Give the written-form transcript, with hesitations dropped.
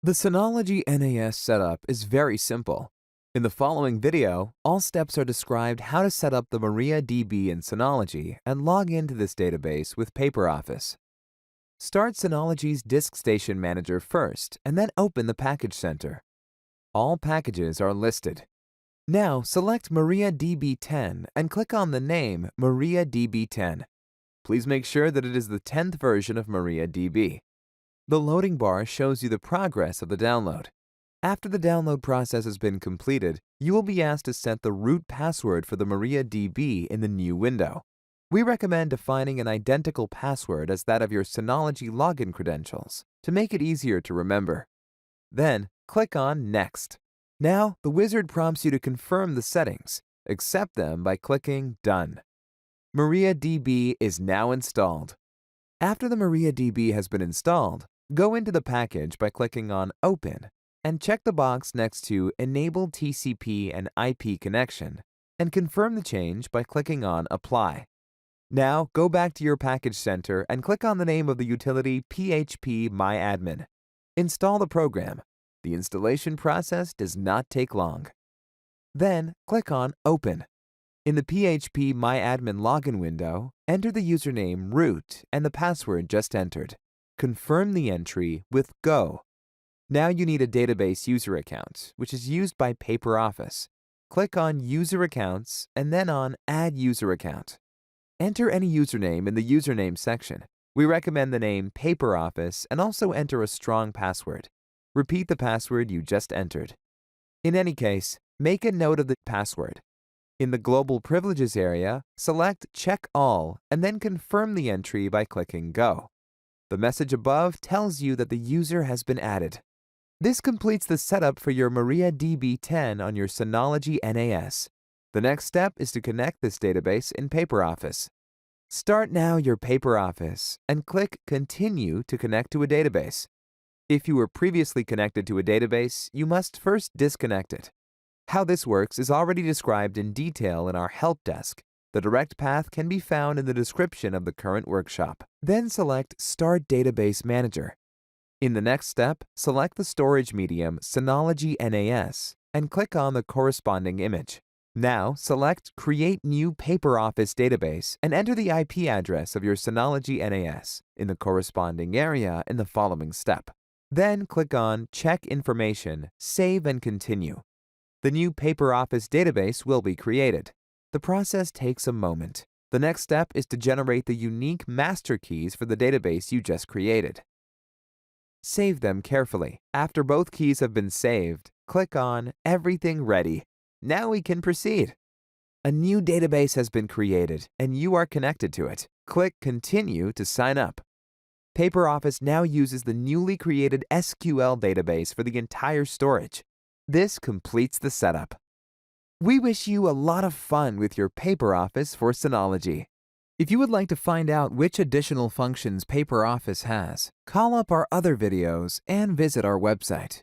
The Synology NAS setup is very simple. In the following video, all steps are described how to set up the MariaDB in Synology and log into this database with PaperOffice. Start Synology's Disk Station Manager first and then open the Package Center. All packages are listed. Now select MariaDB 10 and click on the name MariaDB 10. Please make sure that it is the 10th version of MariaDB. The loading bar shows you the progress of the download. After the download process has been completed, you will be asked to set the root password for the MariaDB in the new window. We recommend defining an identical password as that of your Synology login credentials to make it easier to remember. Then, click on Next. Now, the wizard prompts you to confirm the settings. Accept them by clicking Done. MariaDB is now installed. After the MariaDB has been installed, go into the package by clicking on Open and check the box next to Enable TCP and IP Connection and confirm the change by clicking on Apply. Now, go back to your Package Center and click on the name of the utility phpmyAdmin. Install the program. The installation process does not take long. Then, click on Open. In the phpmyAdmin login window, enter the username root and the password just entered. Confirm the entry with Go. Now you need a database user account, which is used by PaperOffice. Click on User Accounts and then on Add User Account. Enter any username in the username section. We recommend the name PaperOffice and also enter a strong password. Repeat the password you just entered. In any case, make a note of the password. In the Global Privileges area, select Check All and then confirm the entry by clicking Go. The message above tells you that the user has been added. This completes the setup for your MariaDB 10 on your Synology NAS. The next step is to connect this database in PaperOffice. Start now your PaperOffice and click Continue to connect to a database. If you were previously connected to a database, you must first disconnect it. How this works is already described in detail in our help desk. The direct path can be found in the description of the current workshop. Then select Start Database Manager. In the next step, select the storage medium Synology NAS and click on the corresponding image. Now select Create New PaperOffice Database and enter the IP address of your Synology NAS in the corresponding area in the following step. Then click on Check Information, Save and Continue. The new PaperOffice database will be created. The process takes a moment. The next step is to generate the unique master keys for the database you just created. Save them carefully. After both keys have been saved, click on Everything Ready. Now we can proceed. A new database has been created and you are connected to it. Click Continue to sign up. PaperOffice now uses the newly created SQL database for the entire storage. This completes the setup. We wish you a lot of fun with your PaperOffice for Synology. If you would like to find out which additional functions PaperOffice has, call up our other videos and visit our website.